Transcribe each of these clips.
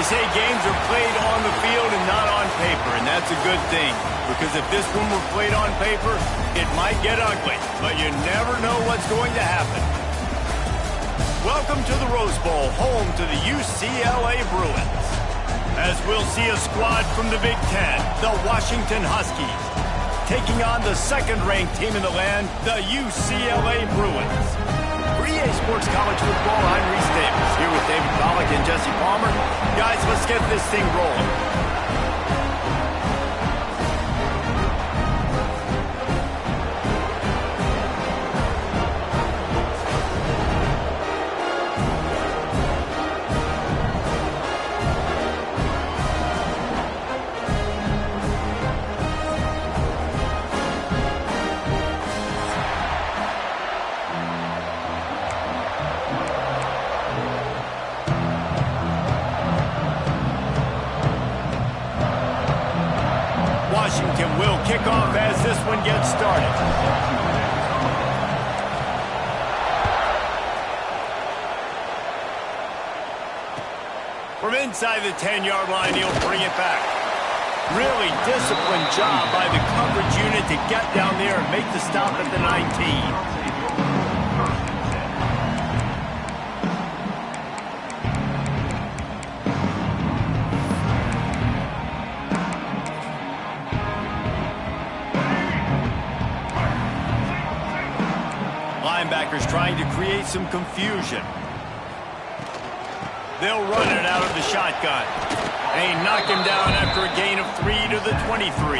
They say games are played on the field and not on paper, and that's a good thing. Because if this one were played on paper, it might get ugly. But you never know what's going to happen. Welcome to the Rose Bowl, home to the UCLA Bruins. As we'll see a squad from the Big Ten, the Washington Huskies, taking on the second-ranked team in the land, the UCLA Bruins. For EA Sports College Football, I'm Reese Davis, here with David Pollack and Jesse Palmer. Guys, let's get this thing rolling. Washington will kick off as this one gets started. From inside the 10-yard line, he'll bring it back. Really disciplined job by the coverage unit to get down there and make the stop at the 19. Linebackers trying to create some confusion. They'll run it out of the shotgun. They knock him down after a gain of 3 to the 23.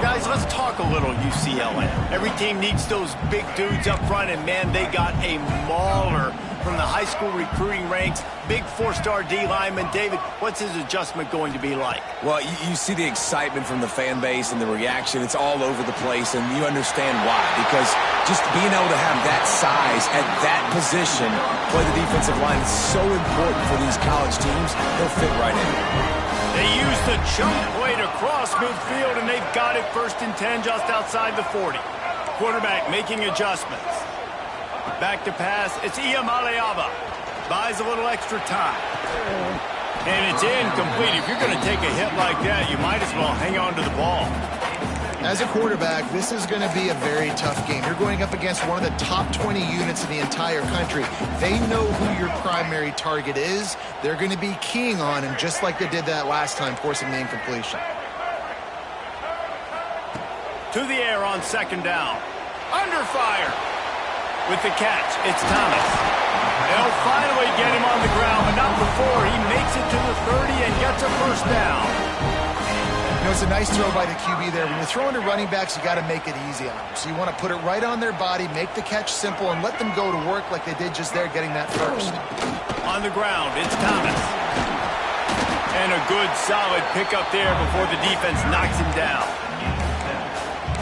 Guys, let's talk a little UCLA. Every team needs those big dudes up front, and man, they got a mauler from the high school recruiting ranks. Big 4-star D lineman. David, what's his adjustment going to be like? Well, you see the excitement from the fan base and the reaction. It's all over the place, and you understand why. Because just being able to have that size at that position, play the defensive line, is so important for these college teams. They'll fit right in. They use the jump play to cross midfield, and they've got it 1st and 10 just outside the 40. Quarterback making adjustments. Back to pass. It's Iamaleava. Buys a little extra time. And it's incomplete. If you're going to take a hit like that, you might as well hang on to the ball. As a quarterback, this is going to be a very tough game. You're going up against one of the top 20 units in the entire country. They know who your primary target is. They're going to be keying on him, just like they did that last time, forcing the incompletion. To the air on 2nd down. Under fire. With the catch, it's Thomas. They'll finally get him on the ground, but not before he makes it to the 30 and gets a 1st down. You know, it's a nice throw by the QB there. When you're throwing to running backs, you got to make it easy on them. So you want to put it right on their body, make the catch simple, and let them go to work like they did just there, getting that 1st. On the ground, it's Thomas. And a good, solid pickup there before the defense knocks him down.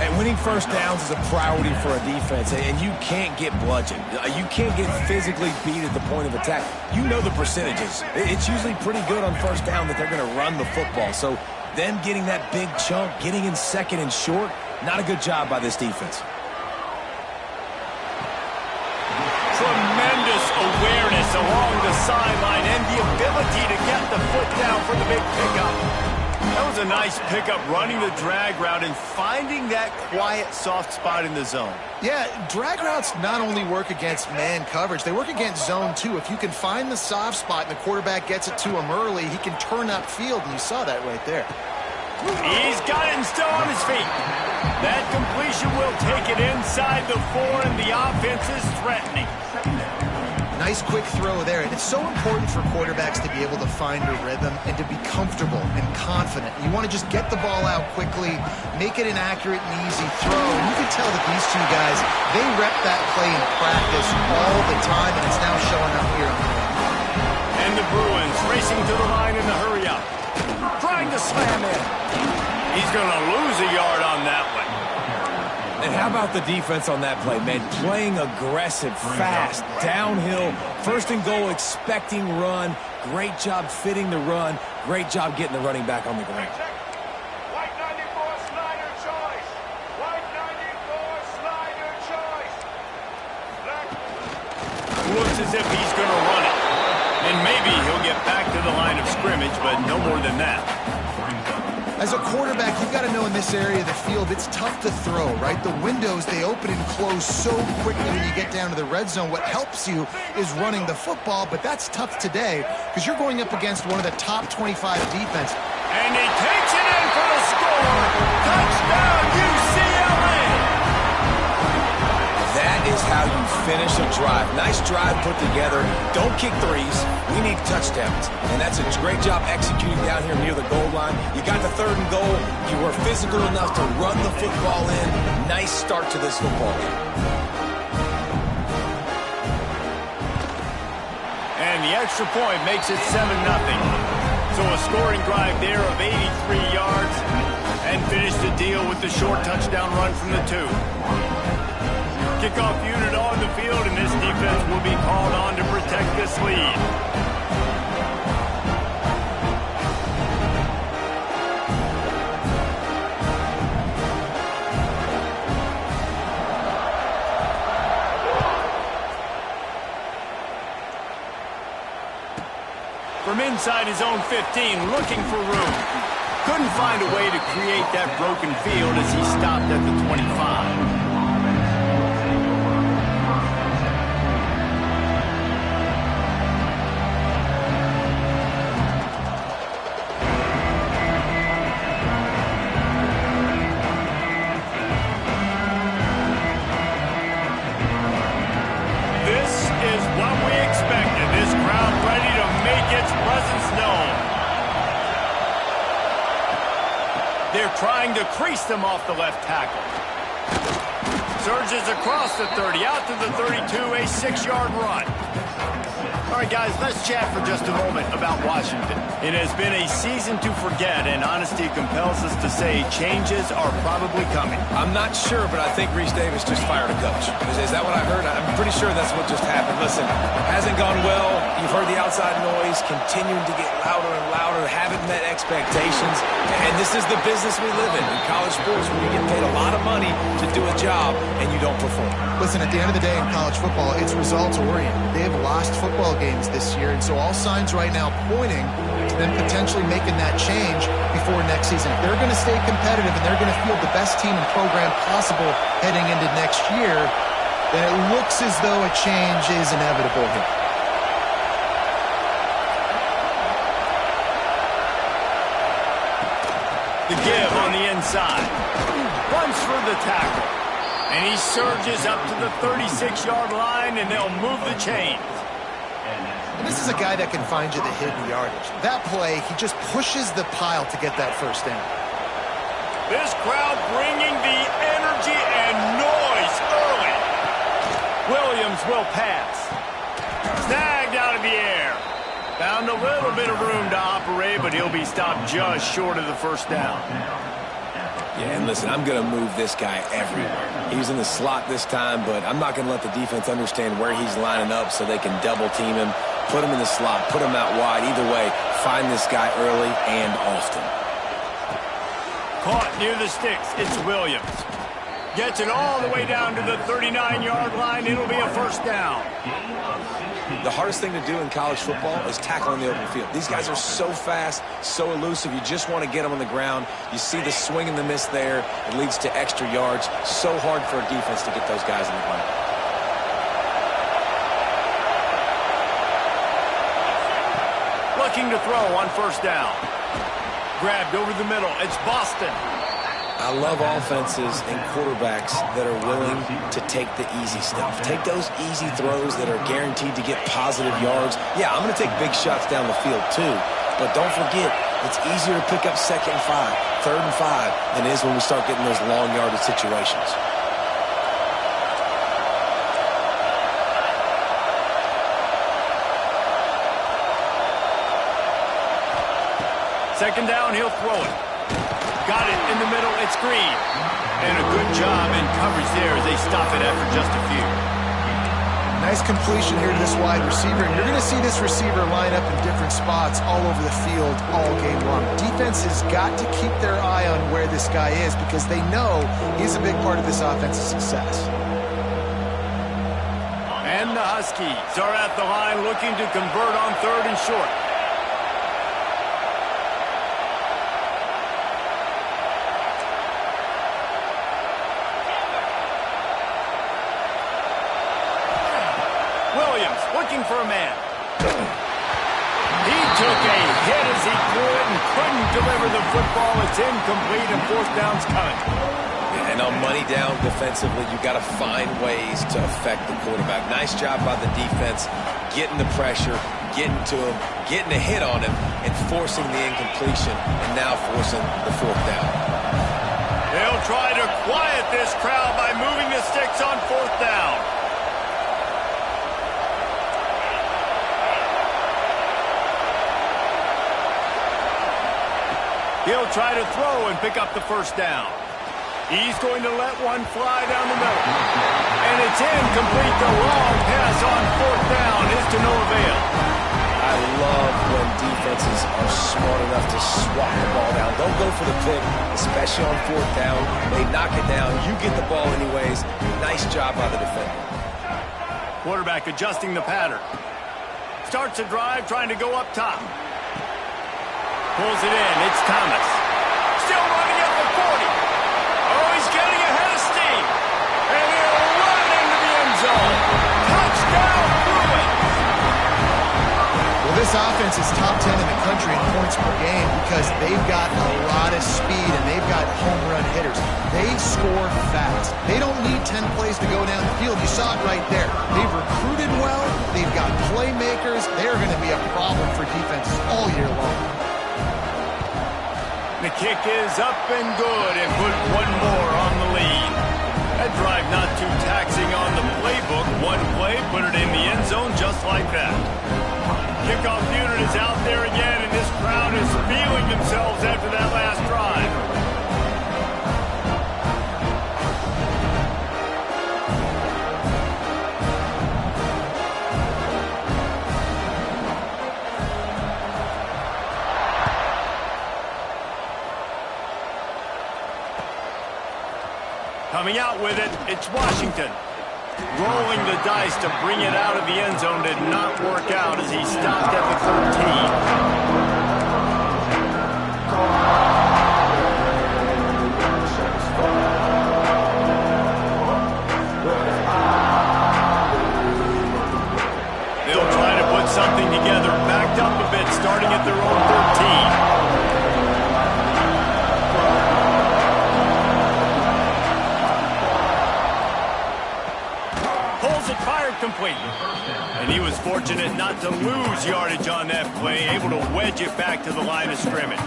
And winning 1st downs is a priority for a defense, and you can't get bludgeoned. You can't get physically beat at the point of attack. You know the percentages. It's usually pretty good on 1st down that they're going to run the football. So them getting that big chunk, getting in 2nd and short, not a good job by this defense. Tremendous awareness along the sideline and the ability to get the foot down for the big pickup. That was a nice pickup, running the drag route and finding that quiet, soft spot in the zone. Yeah, drag routes not only work against man coverage, they work against zone too. If you can find the soft spot and the quarterback gets it to him early, he can turn up field, and you saw that right there. He's got it and still on his feet. That completion will take it inside the 4, and the offense is threatening. Nice quick throw there, and it's so important for quarterbacks to be able to find a rhythm and to be comfortable and confident. You want to just get the ball out quickly, make it an accurate and easy throw, and you can tell that these two guys, they rep that play in practice all the time, and it's now showing up here on the field. And the Bruins racing to the line in a hurry up, trying to slam in. He's going to lose a yard on that one. And how about the defense on that play, man? Playing aggressive, fast, downhill, 1st and goal, expecting run. Great job fitting the run. Great job getting the running back on the ground. White 94, Snyder choice. White 94, Snyder choice. Looks as if he's going to run it. And maybe he'll get back to the line line of scrimmage, but no more than that. As a quarterback, you've got to know in this area of the field, it's tough to throw, right? The windows, they open and close so quickly when you get down to the red zone. What helps you is running the football, but that's tough today because you're going up against one of the top 25 defense. And he takes it in for the score. Touchdown, UCLA! That is how you finish a drive. Nice drive put together. Don't kick threes. We need touchdowns. And that's a great job executing down here near the goal line. You got the 3rd and goal. You were physical enough to run the football in. Nice start to this football game. And the extra point makes it 7-0. So a scoring drive there of 83 yards and finish the deal with the short touchdown run from the 2. Kickoff unit on the field, and this defense will be called on to protect this lead. From inside his own 15, looking for room. Couldn't find a way to create that broken field as he stopped at the 25. They're trying to crease them off the left tackle. Surges across the 30, out to the 32, a 6-yard run. All right, guys, let's chat for just a moment about Washington. It has been a season to forget, and honesty compels us to say changes are probably coming. I'm not sure, but I think Reese Davis just fired a coach. Is that what I heard? I'm pretty sure that's what just happened. Listen, hasn't gone well. You've heard the outside noise, continuing to get louder and louder, haven't met expectations. And this is the business we live in college sports, where you get paid a lot of money to do a job and you don't perform. Listen, at the end of the day in college football, it's results-oriented. They have lost football games this year, and so all signs right now pointing to them potentially making that change before next season. If they're going to stay competitive and they're going to field the best team and program possible heading into next year, then it looks as though a change is inevitable here. The give on the inside. Runs for the tackle. And he surges up to the 36-yard line, and they'll move the chains. And this is a guy that can find you the hidden yardage. That play, he just pushes the pile to get that first down. This crowd bringing the energy and noise early. Williams will pass. Snagged out of the air. Found a little bit of room to operate, but he'll be stopped just short of the first down. Yeah, and listen, I'm going to move this guy everywhere. He's in the slot this time, but I'm not going to let the defense understand where he's lining up so they can double team him, put him in the slot, put him out wide. Either way, find this guy early and often. Caught near the sticks. It's Williams. Gets it all the way down to the 39-yard line. It'll be a first down. The hardest thing to do in college football is tackle in the open field. These guys are so fast, so elusive. You just want to get them on the ground. You see the swing and the miss there. It leads to extra yards. So hard for a defense to get those guys in the ground. Looking to throw on first down. Grabbed over the middle. It's Boston. I love offenses and quarterbacks that are willing to take the easy stuff. Take those easy throws that are guaranteed to get positive yards. Yeah, I'm going to take big shots down the field too. But don't forget, it's easier to pick up 2nd and 5, 3rd and 5 than it is when we start getting those long yardage situations. Second down, he'll throw it. Got it in the middle, it's Green. And a good job in coverage there as they stop it after just a few. Nice completion here to this wide receiver, and you're going to see this receiver line up in different spots all over the field all game long. Defense has got to keep their eye on where this guy is because they know he's a big part of this offense's success. And the Huskies are at the line looking to convert on 3rd and short. for a man. He took a hit as he threw it and couldn't deliver the football. It's incomplete and fourth down's coming. And on money down defensively, you got to find ways to affect the quarterback. Nice job by the defense, getting the pressure, getting to him, getting a hit on him, and forcing the incompletion, and now forcing the fourth down. They'll try to quiet this crowd by moving the sticks on fourth down. He'll try to throw and pick up the first down. He's going to let one fly down the middle. And it's incomplete. The long pass on fourth down is to no avail. I love when defenses are smart enough to swat the ball down. Don't go for the pick, especially on fourth down. They knock it down. You get the ball anyways. Nice job by the defender. Quarterback adjusting the pattern. Starts a drive trying to go up top. Pulls it in. It's Thomas. Still running up the 40. Oh, he's getting ahead of steam. And he'll run into the end zone. Touchdown, Bruins. Well, this offense is top 10 in the country in points per game because they've got a lot of speed and they've got home run hitters. They score fast. They don't need 10 plays to go down the field. You saw it right there. They've recruited well. They've got playmakers. They're going to be a problem for defenses all year long. The kick is up and good and put one more on the lead. That drive not too taxing on the playbook. One play, put it in the end zone just like that. Kickoff unit is out there again, and this crowd is feeling themselves after that last drive. Coming out with it, it's Washington. Rolling the dice to bring it out of the end zone did not work out as he stopped at the 13. They'll try to put something together, backed up a bit, starting at their own 13. Complete. And he was fortunate not to lose yardage on that play, able to wedge it back to the line of scrimmage.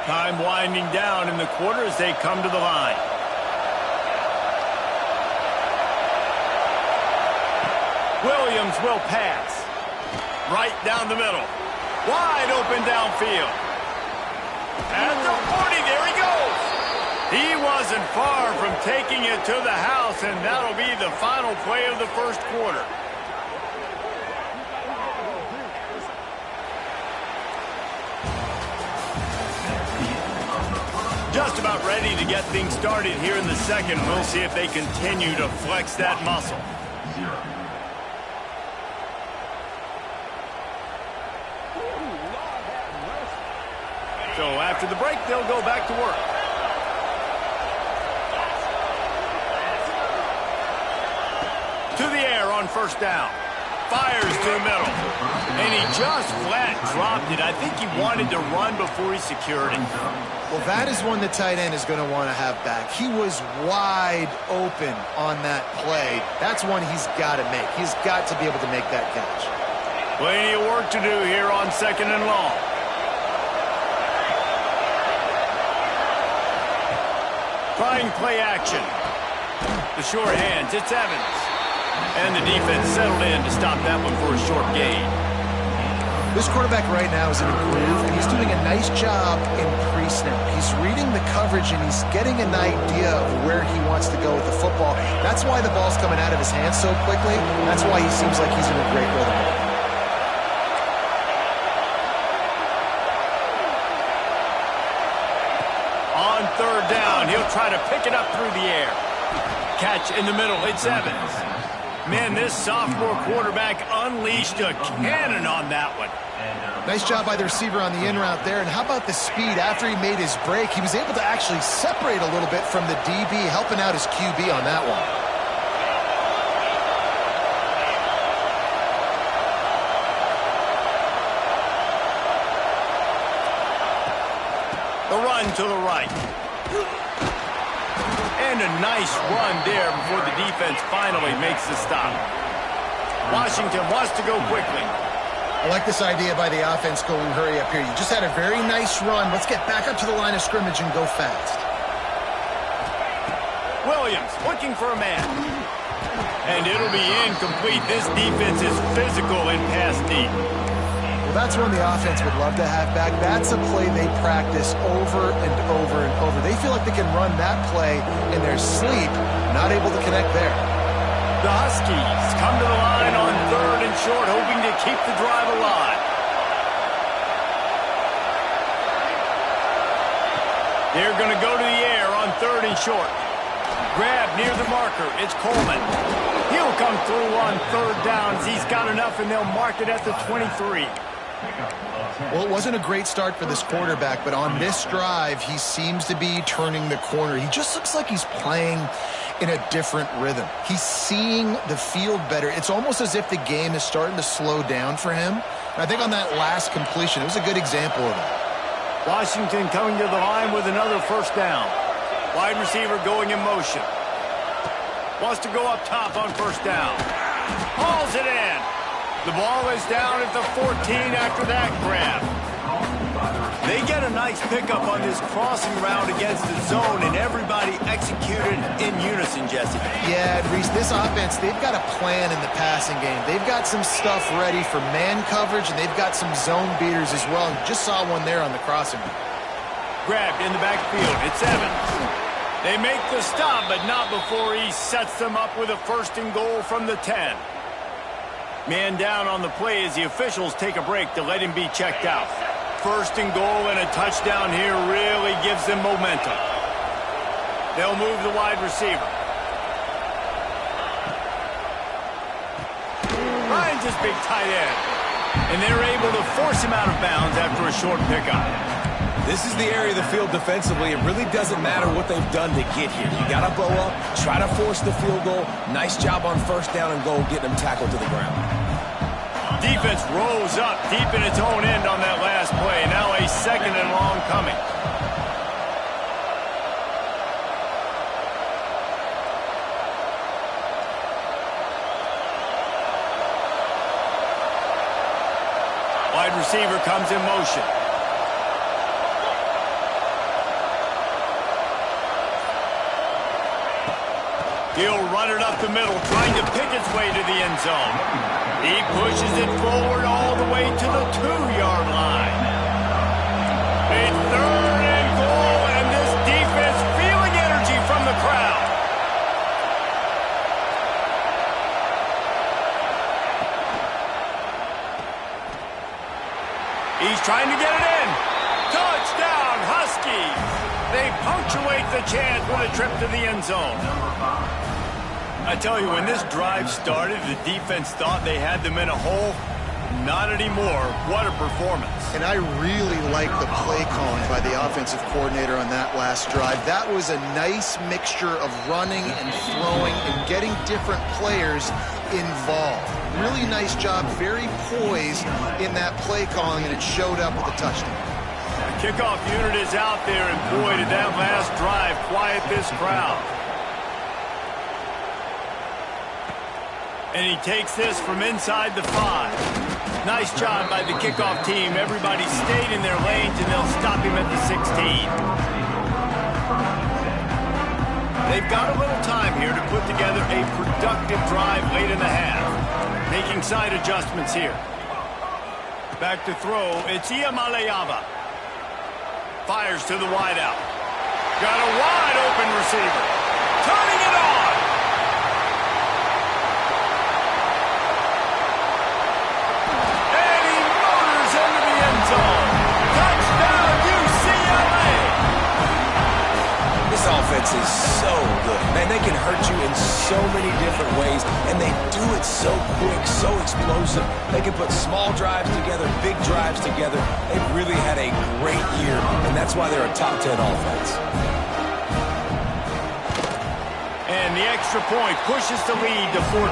Time winding down in the quarter as they come to the line. Williams will pass. Right down the middle. Wide open downfield. At the 40, there he goes. He wasn't far from taking it to the house, and that'll be the final play of the first quarter. Just about ready to get things started here in the second. We'll see if they continue to flex that muscle. So after the break, they'll go back to work. To the air on first down. Fires to the middle. And he just flat dropped it. I think he wanted to run before he secured it. Well, that is one the tight end is going to want to have back. He was wide open on that play. That's one he's got to make. He's got to be able to make that catch. Plenty of work to do here on second and long. Trying play action. The short hands, it's Evans. And the defense settled in to stop that one for a short gain. This quarterback right now is in a groove, and he's doing a nice job in pre-snap. He's reading the coverage, and he's getting an idea of where he wants to go with the football. That's why the ball's coming out of his hands so quickly. That's why he seems like he's in a great rhythm. On third down, he'll try to pick it up through the air. Catch in the middle, it's Evans. Man, this sophomore quarterback unleashed a cannon on that one. Nice job by the receiver on the in route there. And how about the speed? After he made his break, he was able to actually separate a little bit from the DB, helping out his QB on that one. The run to the right. And a nice run there before the defense finally makes the stop. Washington wants to go quickly. I like this idea by the offense going hurry up here. You just had a very nice run. Let's get back up to the line of scrimmage and go fast. Williams looking for a man. And it'll be incomplete. This defense is physical in pass deep. Well, that's one the offense would love to have back. That's a play they practice over and over and over. They feel like they can run that play in their sleep, not able to connect there. The Huskies come to the line on 3rd and short, hoping to keep the drive alive. They're going to go to the air on 3rd and short. Grab near the marker. It's Coleman. He'll come through on 3rd down as he's got enough, and they'll mark it at the 23. Well, it wasn't a great start for this quarterback, but on this drive, he seems to be turning the corner. He just looks like he's playing in a different rhythm. He's seeing the field better. It's almost as if the game is starting to slow down for him. And I think on that last completion, it was a good example of that. Washington coming to the line with another 1st down. Wide receiver going in motion. Wants to go up top on 1st down. Hauls it in. The ball is down at the 14 after that grab. They get a nice pickup on this crossing route against the zone, and everybody executed in unison, Jesse. Yeah, Reese, this offense, they've got a plan in the passing game. They've got some stuff ready for man coverage, and they've got some zone beaters as well. And just saw one there on the crossing route. Grabbed in the backfield. It's Evans. They make the stop, but not before he sets them up with a 1st and goal from the 10. Man down on the play as the officials take a break to let him be checked out. 1st and goal and a touchdown here really gives them momentum. They'll move the wide receiver. Ryan's his big tight end. And they're able to force him out of bounds after a short pickup. This is the area of the field defensively. It really doesn't matter what they've done to get here. You got to blow up, try to force the field goal. Nice job on 1st down and goal, getting them tackled to the ground. Defense rose up deep in its own end on that last play. Now a 2nd and long coming. Wide receiver comes in motion. He'll run it up the middle, trying to pick its way to the end zone. He pushes it forward all the way to the 2-yard line. A 3rd and goal, and this defense feeling energy from the crowd. He's trying to get it in. Touchdown, Huskies. They punctuate the chance with a trip to the end zone. I tell you, when this drive started, the defense thought they had them in a hole. Not anymore. What a performance. And I really like the play calling by the offensive coordinator on that last drive. That was a nice mixture of running and throwing and getting different players involved. Really nice job, very poised in that play calling, and it showed up with a touchdown. The kickoff unit is out there, and boy, did that last drive quiet this crowd. And he takes this from inside the 5. Nice job by the kickoff team. Everybody stayed in their lanes, and they'll stop him at the 16. They've got a little time here to put together a productive drive late in the half. Making side adjustments here. Back to throw. It's Iamaleava. Fires to the wideout. Got a wide open receiver. Turning it on. This offense is so good. Man, they can hurt you in so many different ways, and they do it so quick, so explosive. They can put small drives together, big drives together. They've really had a great year, and that's why they're a top 10 offense. And the extra point pushes the lead to 14.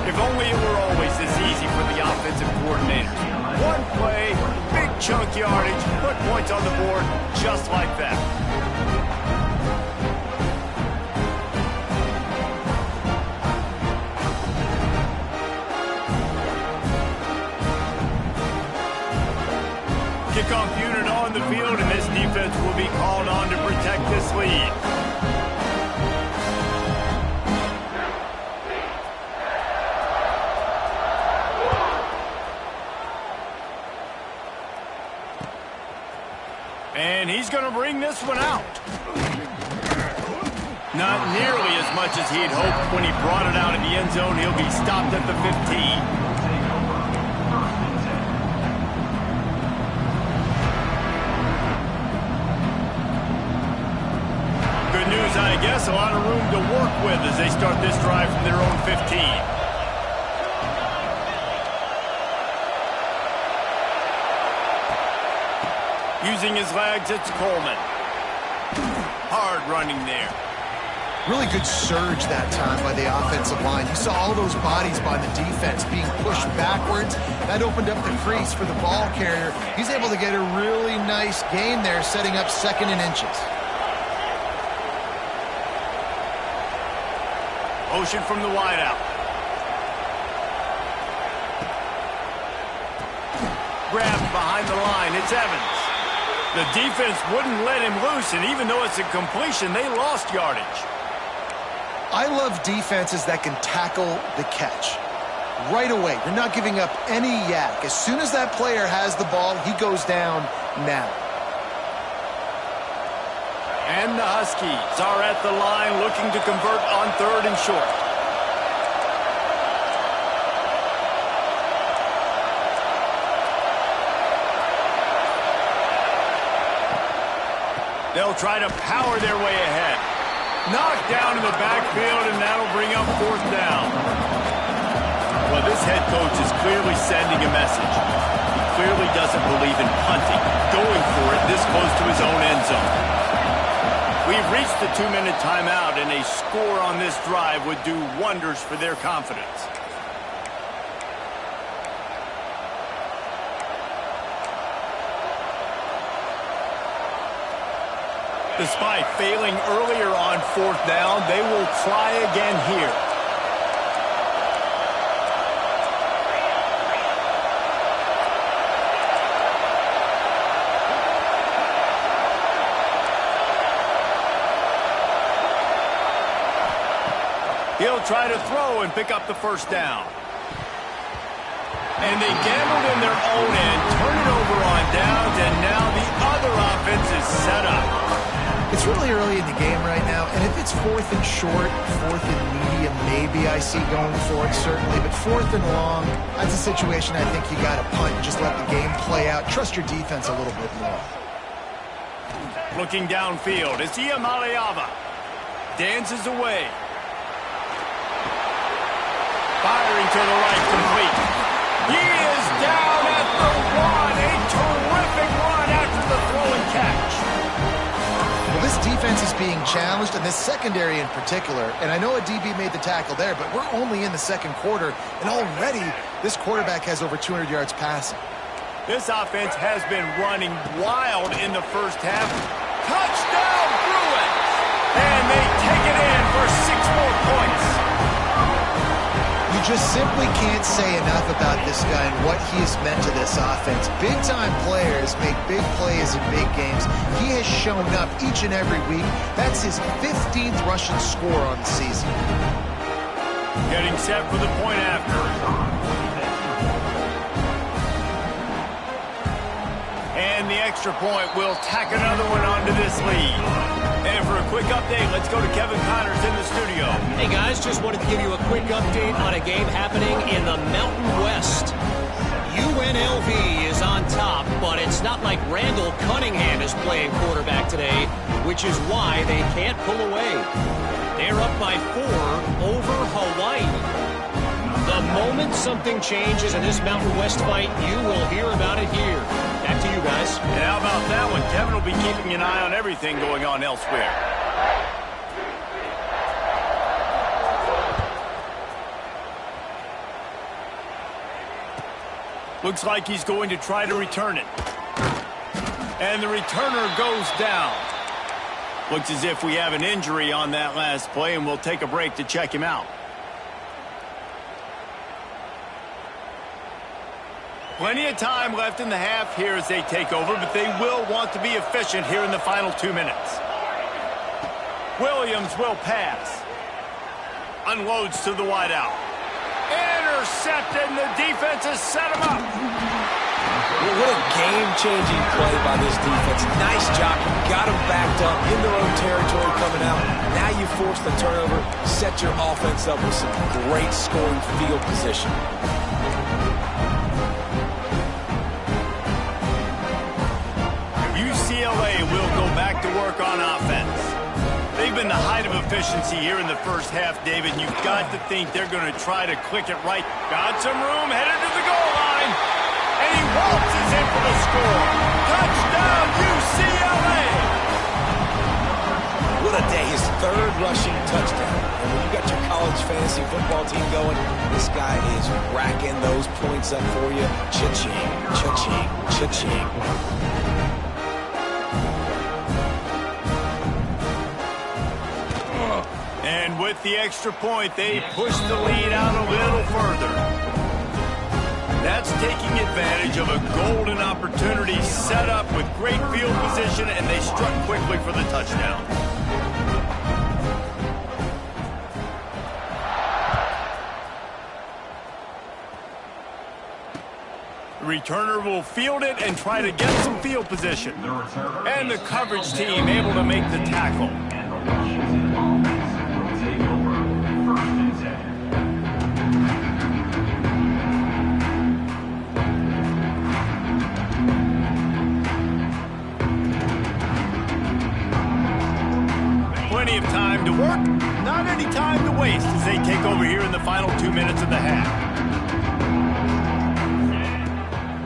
If only it were always this easy for the offensive coordinator. One play, big chunk yardage, put points on the board just like that. Kickoff unit on the field, and this defense will be called on to protect this lead. And he's going to bring this one out. Not nearly as much as he'd hoped when he brought it out in the end zone. He'll be stopped at the 15. Good news, I guess. A lot of room to work with as they start this drive from their own 15. Using his legs, it's Coleman. Hard running there. Really good surge that time by the offensive line. You saw all those bodies by the defense being pushed backwards. That opened up the crease for the ball carrier. He's able to get a really nice gain there, setting up 2nd and inches. Motion from the wideout. Grabbed behind the line. It's Evans. The defense wouldn't let him loose, and even though it's a completion, they lost yardage. I love defenses that can tackle the catch. Right away, you're not giving up any yak. As soon as that player has the ball, he goes down now. And the Huskies are at the line looking to convert on 3rd and short. They'll try to power their way ahead. Knocked down in the backfield, and that'll bring up 4th down. Well, this head coach is clearly sending a message. He clearly doesn't believe in punting, going for it this close to his own end zone. We've reached the 2-minute timeout, and a score on this drive would do wonders for their confidence. Despite failing earlier on 4th down, they will try again here. He'll try to throw and pick up the 1st down. And they gambled in their own end, turn it over on downs, and now the other offense is set up. It's really early in the game right now, and if it's 4th and short, 4th and medium, maybe I see going for it, certainly. But 4th and long, that's a situation I think you got to punt and just let the game play out. Trust your defense a little bit more. Looking downfield, it's Iamaleava. Dances away. Firing to the right, complete. He is down at the 1. A terrific run after the throw and catch. Well, this defense is being challenged, and this secondary in particular. And I know a DB made the tackle there, but we're only in the 2nd quarter, and already this quarterback has over 200 yards passing. This offense has been running wild in the 1st half. Touchdown, Bruins! And they take it in for 6 more points. You just simply can't say enough about this guy and what he has meant to this offense. Big-time players make big plays in big games. He has shown up each and every week. That's his 15th rushing score on the season. Getting set for the point after. And the extra point will tack another one onto this lead. And for a quick update, let's go to Kevin Connors in the studio. Hey guys, just wanted to give you a quick update on a game happening in the Mountain West. UNLV is on top, but it's not like Randall Cunningham is playing quarterback today, which is why they can't pull away. They're up by 4 over Hawaii. The moment something changes in this Mountain West fight, you will hear about it here. Back to you guys. And how about that one? Kevin will be keeping an eye on everything going on elsewhere. Looks like he's going to try to return it. And the returner goes down. Looks as if we have an injury on that last play, and we'll take a break to check him out. Plenty of time left in the half here as they take over, but they will want to be efficient here in the final 2 minutes. Williams will pass. Unloads to the wideout. Intercepted, and the defense has set him up. What a game-changing play by this defense. Nice job. You got them backed up in their own territory coming out. Now you force the turnover, set your offense up with some great scoring field position. UCLA will go back to work on offense. They've been the height of efficiency here in the first half, David. You've got to think they're going to try to click it right. Got some room, headed to the goal line. And he waltzes in for the score. Touchdown, UCLA! What a day. His 3rd rushing touchdown. And when you got your college fantasy football team going, this guy is racking those points up for you. Cha-ching, cha-ching, cha-ching. And with the extra point, they push the lead out a little further. That's taking advantage of a golden opportunity set up with great field position, and they struck quickly for the touchdown. The returner will field it and try to get some field position. And the coverage team able to make the tackle. Plenty of time to work, not any time to waste as they take over here in the final 2 minutes of the half.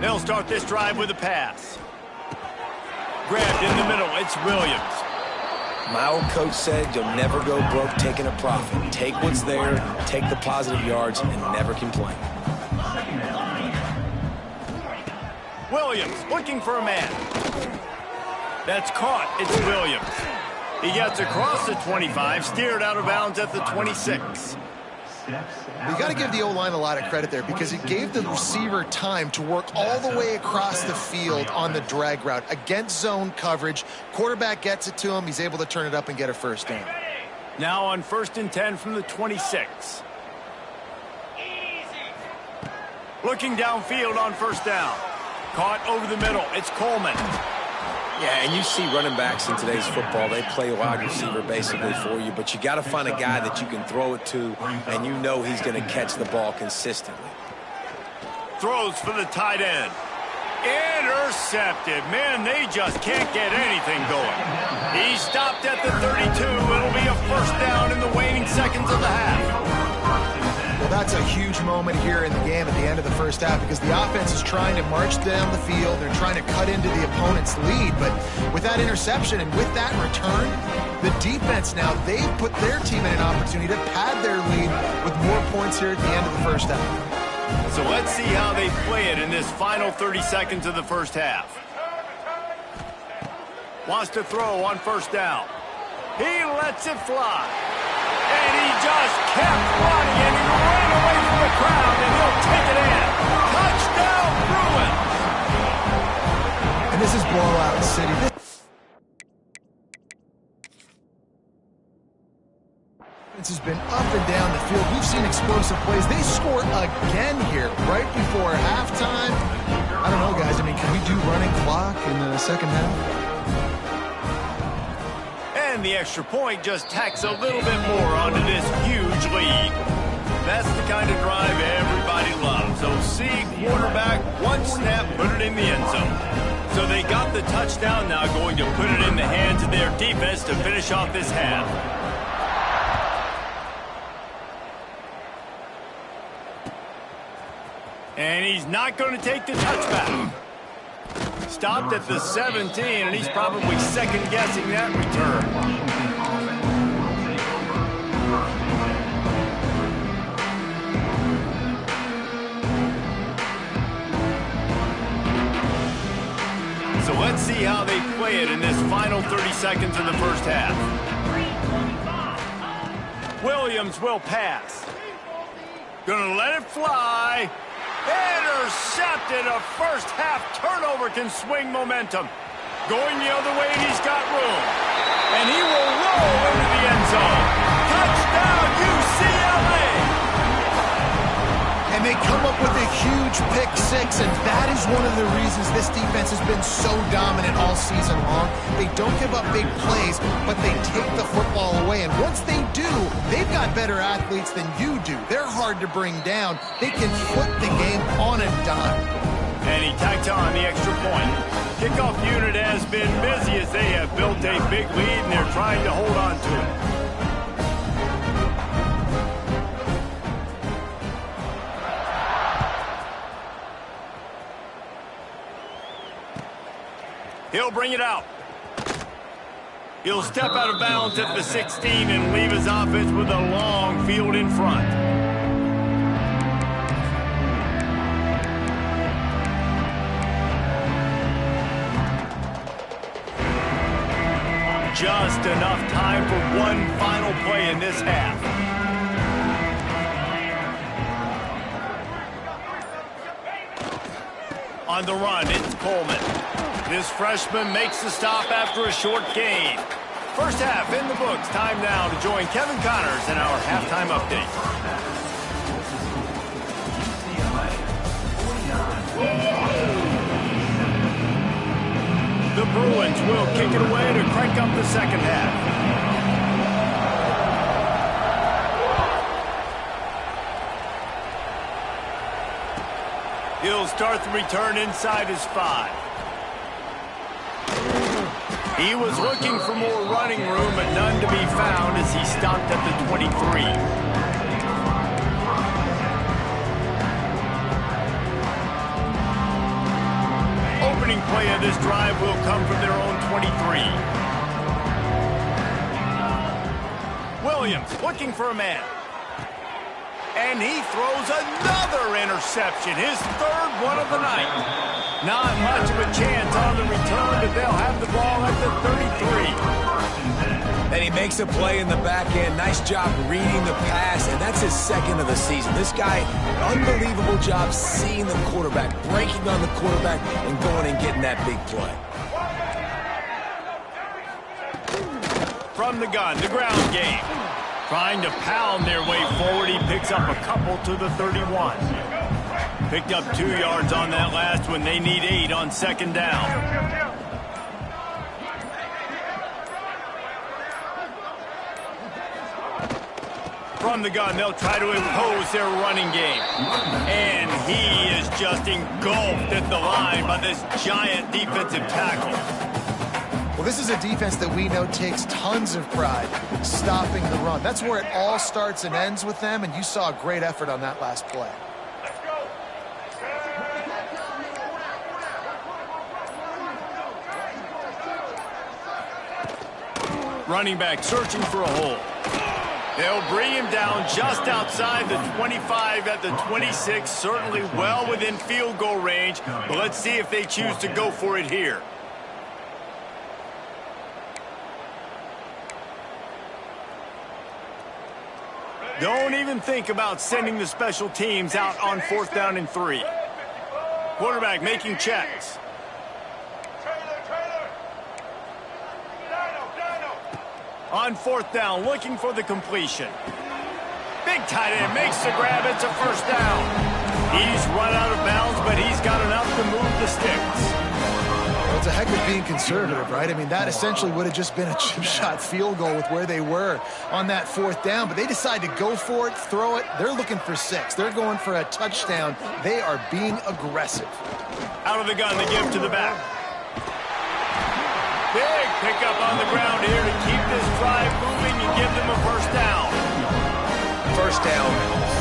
They'll start this drive with a pass. Grabbed in the middle, it's Williams. My old coach said you'll never go broke taking a profit. Take what's there, take the positive yards, and never complain. Williams looking for a man. That's caught, it's Williams. He gets across the 25, steered out of bounds at the 26. You got to give the O-line a lot of credit there because it gave the receiver time to work all the way across the field on the drag route against zone coverage. Quarterback gets it to him. He's able to turn it up and get a first down. Now on 1st and 10 from the 26. Looking downfield on 1st down. Caught over the middle. It's Coleman. Yeah, and you see running backs in today's football, they play wide receiver basically for you, but you got to find a guy that you can throw it to, and you know he's going to catch the ball consistently. Throws for the tight end. Intercepted. Man, they just can't get anything going. He stopped at the 32. It'll be a first down in the waning seconds of the half. Well, that's a huge moment here in the game at the end of the first half because the offense is trying to march down the field. They're trying to cut into the opponent's lead. But with that interception and with that return, the defense now, they've put their team in an opportunity to pad their lead with more points here at the end of the first half. So let's see how they play it in this final 30 seconds of the first half. Wants to throw on 1st down. He lets it fly. And he just kept running, and he ran away from the crowd, and he'll take it in. Touchdown, Bruins! And this is blowout city. This has been up and down the field. We've seen explosive plays. They score again here right before halftime. I don't know, guys. I mean, can we do running clock in the second half? And the extra point just tacks a little bit more onto this huge lead. That's the kind of drive everybody loves. OC quarterback, one snap, put it in the end zone. So they got the touchdown, now going to put it in the hands of their defense to finish off this half. And he's not going to take the touchback. Stopped at the 17, and he's probably second-guessing that return. So let's see how they play it in this final 30 seconds of the first half. Williams will pass. Gonna let it fly. Intercepted. A first half turnover can swing momentum. Going the other way, and he's got room. And he will roll into the end zone. Touchdown, UCLA! And they come up with a huge pick six, and that is one of the reasons this defense has been so dominant all season long. They don't give up big plays, but they take the football away. And once they do, they've got better athletes than you do. They're hard to bring down. They can flip the game on a dime. And he tacked on the extra point. Kickoff unit has been busy as they have built a big lead, and they're trying to hold on to it. He'll bring it out. He'll step out of bounds at the 16 and leave his offense with a long field in front. Just enough time for one final play in this half. On the run, it's Coleman. This freshman makes the stop after a short gain. First half in the books. Time now to join Kevin Connors in our halftime update. The Bruins will kick it away to crank up the second half. He'll start the return inside his 5. He was looking for more running room, but none to be found as he stopped at the 23. Opening play of this drive will come from their own 23. Williams looking for a man. And he throws another interception, his third one of the night. Not much of a chance on the return, but they'll have the ball at the 33. And he makes a play in the back end. Nice job reading the pass, and that's his second of the season. This guy, unbelievable job seeing the quarterback, breaking on the quarterback, and going and getting that big play. From the gun, the ground game. Trying to pound their way forward, he picks up a couple to the 31. Picked up 2 yards on that last one. They need 8 on second down. From the gun, they'll try to impose their running game. And he is just engulfed at the line by this giant defensive tackle. Well, this is a defense that we know takes tons of pride stopping the run. That's where it all starts and ends with them, and you saw a great effort on that last play. Running back searching for a hole. They'll bring him down just outside the 25 at the 26, certainly well within field goal range, but let's see if they choose to go for it here. Don't even think about sending the special teams out on 4th down and 3. Quarterback making checks. On 4th down, looking for the completion. Big tight end makes the grab. It's a first down. He's run out of bounds, but he's got enough to move the sticks. Well, it's a heck of being conservative, right? I mean, that essentially would have just been a chip shot field goal with where they were on that 4th down, but they decide to go for it, throw it. They're looking for 6. They're going for a touchdown. They are being aggressive. Out of the gun, they give to the back. Big pickup on the ground here to keep this drive moving and give them a first down. First down,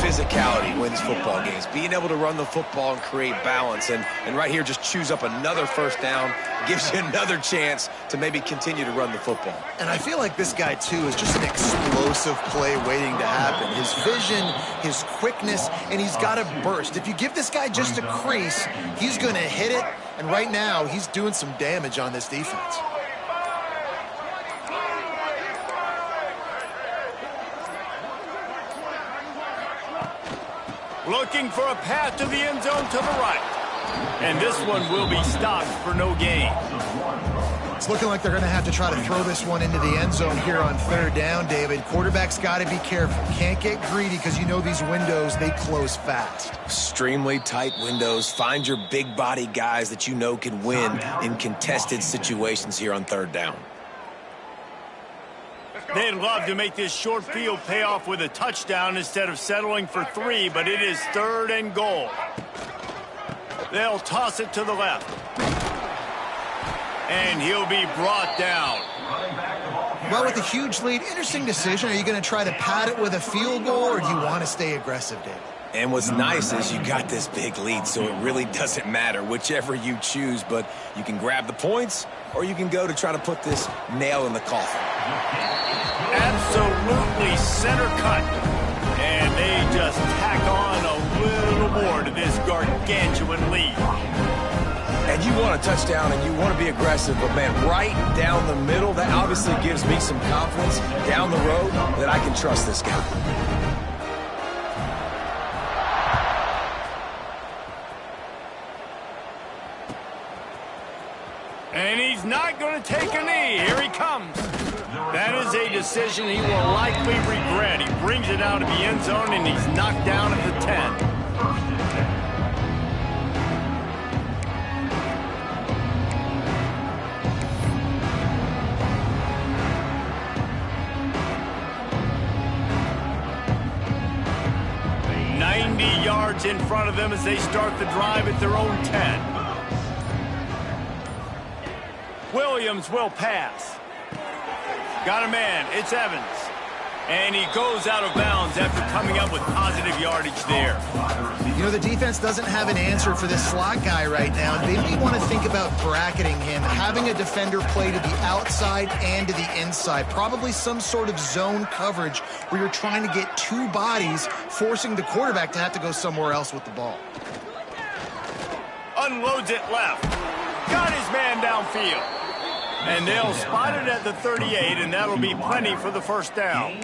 physicality wins football games. Being able to run the football and create balance. And right here, just choose up another first down. Gives you another chance to maybe continue to run the football. And I feel like this guy, too, is just an explosive play waiting to happen. His vision, his quickness, and he's got a burst. If you give this guy just a crease, he's going to hit it. And right now, he's doing some damage on this defense. Looking for a path to the end zone to the right. And this one will be stopped for no gain. It's looking like they're going to have to try to throw this one into the end zone here on third down, David. Quarterback's got to be careful. Can't get greedy because you know these windows, they close fast. Extremely tight windows. Find your big body guys that you know can win in contested situations here on third down. They'd love to make this short field pay off with a touchdown instead of settling for 3, but it is third and goal. They'll toss it to the left. And he'll be brought down. Well, with a huge lead, interesting decision. Are you going to try to pad it with a field goal, or do you want to stay aggressive, David? And what's nice is you got this big lead, so it really doesn't matter whichever you choose, but you can grab the points, or you can go to try to put this nail in the coffin. Absolutely center cut. And they just tack on a little more to this gargantuan lead. And you want a touchdown and you want to be aggressive, but man, right down the middle, that obviously gives me some confidence down the road that I can trust this guy. And he's not going to take a knee. Here he comes. That is a decision he will likely regret. He brings it out of the end zone, and he's knocked down at the 10. Yards in front of them as they start the drive at their own 10. Williams will pass. Got a man. It's Evans. And he goes out of bounds after coming up with positive yardage there. You know, the defense doesn't have an answer for this slot guy right now. They may want to think about bracketing him, having a defender play to the outside and to the inside. Probably some sort of zone coverage where you're trying to get two bodies, forcing the quarterback to have to go somewhere else with the ball. Unloads it left. Got his man downfield. And they'll spot it at the 38, and that'll be plenty for the first down.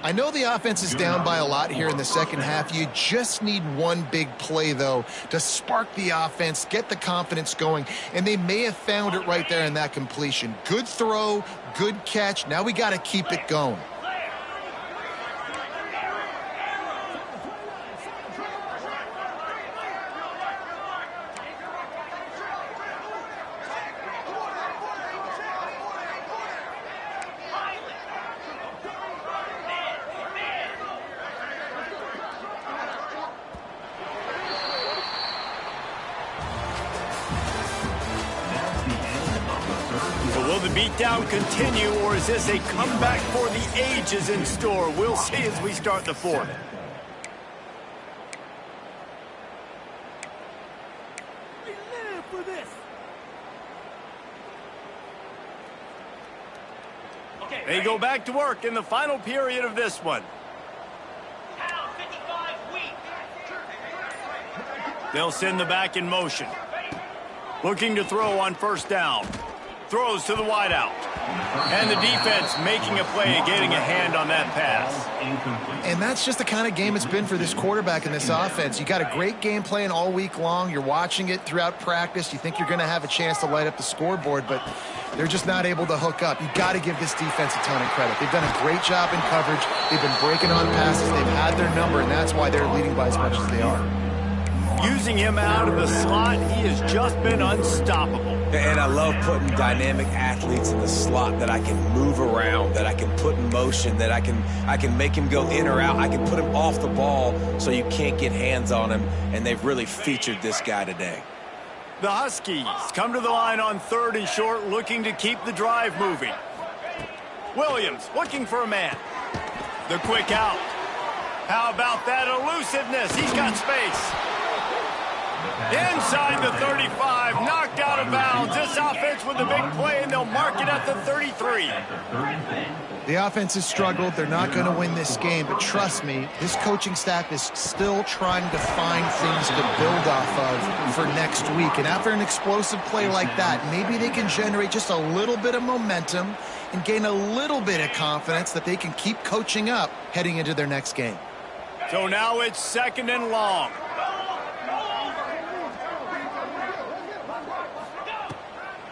I know the offense is down by a lot here in the second half. You just need one big play, though, to spark the offense, get the confidence going, and they may have found it right there in that completion. Good throw, good catch. Now we got to keep it going. Will the beatdown continue, or is this a comeback for the ages in store? We'll see as we start the fourth. We live for this. They go back to work in the final period of this one. They'll send the back in motion. Looking to throw on first down. Throws to the wideout. And the defense making a play, getting a hand on that pass. And that's just the kind of game it's been for this quarterback and this offense. You got a great game plan all week long. You're watching it throughout practice. You think you're going to have a chance to light up the scoreboard, but they're just not able to hook up. You got to give this defense a ton of credit. They've done a great job in coverage. They've been breaking on passes. They've had their number, and that's why they're leading by as much as they are. Using him out of the slot, he has just been unstoppable. And I love putting dynamic athletes in the slot that I can move around, that I can put in motion, that I can make him go in or out. I can put him off the ball so you can't get hands on him, and they've really featured this guy today. The Huskies come to the line on 3rd and short, looking to keep the drive moving. Williams looking for a man. The quick out. How about that elusiveness? He's got space. Inside the 35, knocked out of bounds. This offense with a big play, and they'll mark it at the 33. The offense has struggled. They're not going to win this game, but trust me, this coaching staff is still trying to find things to build off of for next week. And after an explosive play like that, maybe they can generate just a little bit of momentum and gain a little bit of confidence that they can keep coaching up heading into their next game. So now it's 2nd and long.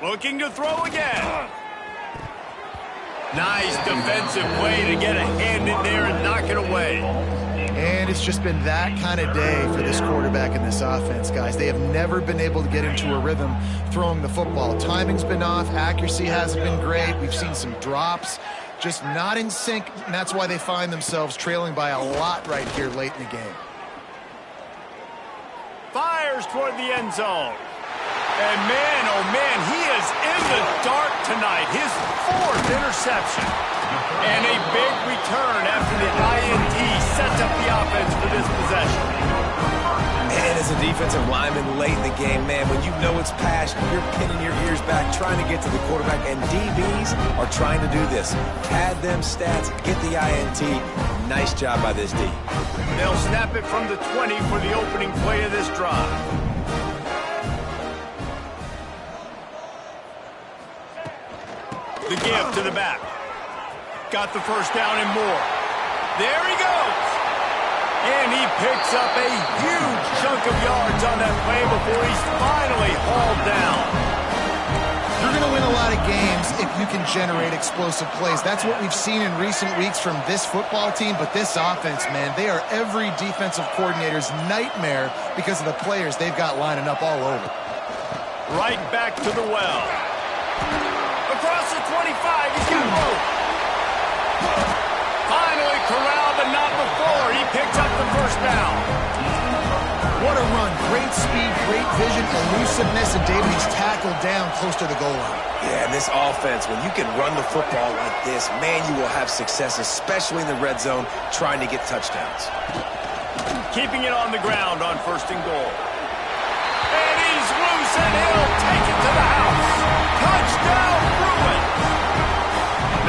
Looking to throw again. Nice defensive play to get a hand in there and knock it away. And it's just been that kind of day for this quarterback and this offense, guys. They have never been able to get into a rhythm throwing the football. Timing's been off. Accuracy hasn't been great. We've seen some drops. Just not in sync, and that's why they find themselves trailing by a lot right here late in the game. Fires toward the end zone. And man, oh man, he is in the dark tonight. His 4th interception. And a big return after the INT sets up the offense for this possession. And as a defensive lineman late in the game, man, when you know it's pass, you're pinning your ears back, trying to get to the quarterback, and DBs are trying to do this. Pad them stats, get the INT. Nice job by this D. They'll snap it from the 20 for the opening play of this drive. The give to the back. Got the first down and more. There he goes. And he picks up a huge chunk of yards on that play before he's finally hauled down. You're going to win a lot of games if you can generate explosive plays. That's what we've seen in recent weeks from this football team, but this offense, man, they are every defensive coordinator's nightmare because of the players they've got lining up all over. Right back to the well. Across the 25, he's got rope. Finally corralled, but not before. He picks up the first down. What a run. Great speed, great vision, elusiveness, and David, he's tackled down close to the goal line. Yeah, and this offense, when you can run the football like this, man, you will have success, especially in the red zone, trying to get touchdowns. Keeping it on the ground on 1st and goal. And he's loose, and he'll take it to the house. Touchdown, Bruin.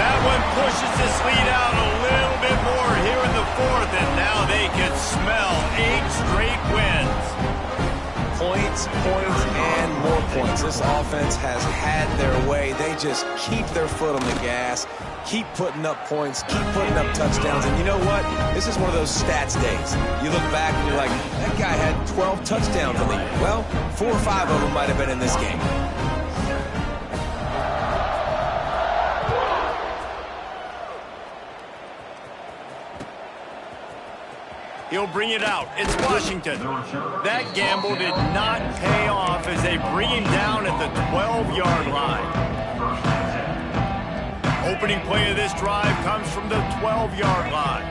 That one pushes this lead out a little bit more here in the 4th, and now they can smell 8 straight wins. Points, and more points. This offense has had their way. They just keep their foot on the gas, keep putting up points, keep putting up touchdowns. And you know what? This is one of those stats days. You look back and you're like, that guy had 12 touchdowns in the year. Well, 4 or 5 of them might have been in this game. He'll bring it out. It's Washington. That gamble did not pay off as they bring him down at the 12-yard line. Opening play of this drive comes from the 12-yard line.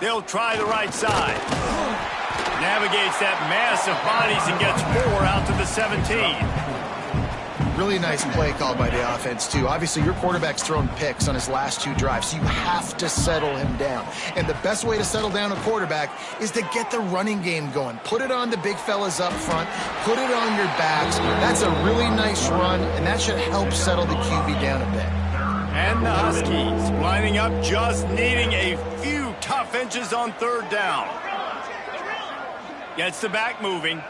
They'll try the right side. Navigates that mass of bodies and gets 4 out to the 17. Really nice play called by the offense, too. Obviously, your quarterback's thrown picks on his last 2 drives, so you have to settle him down. And the best way to settle down a quarterback is to get the running game going. Put it on the big fellas up front. Put it on your backs. That's a really nice run, and that should help settle the QB down a bit. And the Huskies lining up, just needing a few tough inches on 3rd down. Gets the back moving.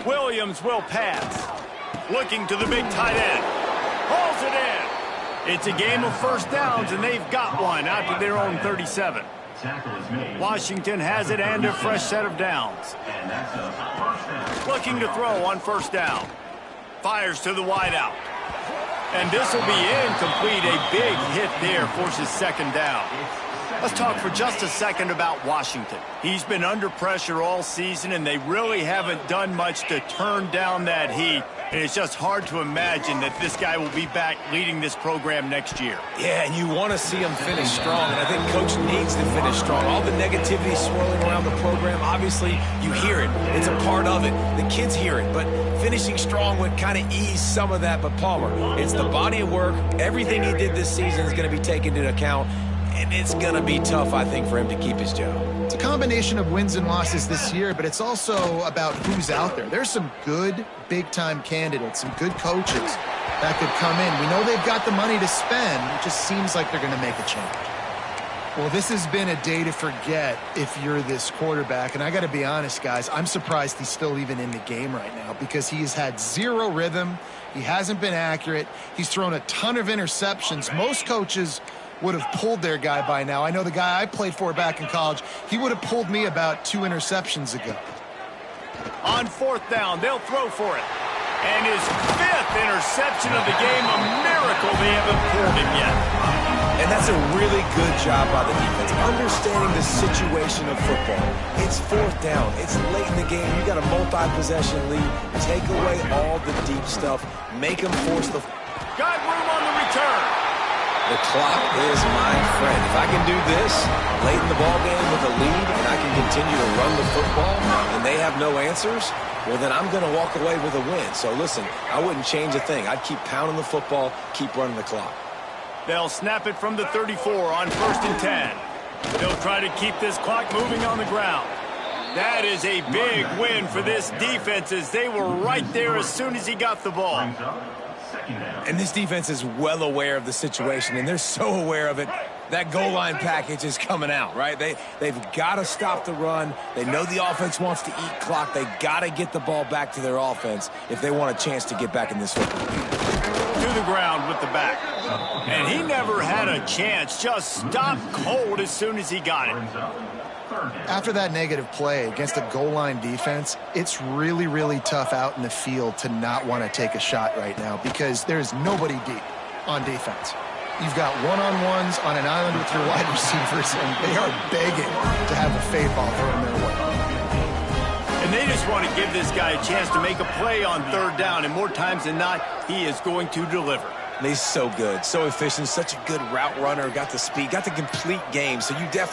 Williams will pass. Looking to the big tight end. Pulls it in. It's a game of 1st downs, and they've got one out to their own 37. Washington has it and a fresh set of downs. Looking to throw on 1st down. Fires to the wideout. And this will be incomplete. A big hit there forces 2nd down. Let's talk for just a second about Washington. He's been under pressure all season, and they really haven't done much to turn down that heat. And it's just hard to imagine that this guy will be back leading this program next year. Yeah, and you want to see him finish strong, and I think Coach needs to finish strong. All the negativity swirling around the program, obviously, you hear it. It's a part of it. The kids hear it, but finishing strong would kind of ease some of that. But Palmer, it's the body of work. Everything he did this season is going to be taken into account, and it's going to be tough, I think, for him to keep his job. It's a combination of wins and losses this year, but it's also about who's out there. There's some good big-time candidates, some good coaches that could come in. We know they've got the money to spend. It just seems like they're going to make a change. Well, this has been a day to forget if you're this quarterback. And I got to be honest, guys, I'm surprised he's still even in the game right now because he has had zero rhythm. He hasn't been accurate. He's thrown a ton of interceptions. Most coaches would have pulled their guy by now. I know the guy I played for back in college, he would have pulled me about 2 interceptions ago. On 4th down, they'll throw for it. And his 5th interception of the game, a miracle they haven't pulled him yet. And that's a really good job by the defense, understanding the situation of football. It's 4th down. It's late in the game. You got a multi-possession lead. Take away all the deep stuff. Make them force the... Got room on the return. The clock is my friend. If I can do this late in the ballgame with a lead and I can continue to run the football and they have no answers, well, then I'm going to walk away with a win. So, listen, I wouldn't change a thing. I'd keep pounding the football, keep running the clock. They'll snap it from the 34 on 1st and 10. They'll try to keep this clock moving on the ground. That is a big win for this defense as they were right there as soon as he got the ball. And this defense is well aware of the situation, and they're so aware of it. That goal line package is coming out, right? They've got to stop the run. They know the offense wants to eat clock. They got to get the ball back to their offense if they want a chance to get back in this football game. To the ground with the back. And he never had a chance. Just stopped cold as soon as he got it. After that negative play against a goal line defense, it's really, really tough out in the field to not want to take a shot right now because there's nobody deep on defense. You've got one-on-ones on an island with your wide receivers, and they are begging to have a fade ball thrown their way. And they just want to give this guy a chance to make a play on 3rd down, and more times than not, he is going to deliver. And he's so good, so efficient, such a good route runner, got the speed, got the complete game, so you definitely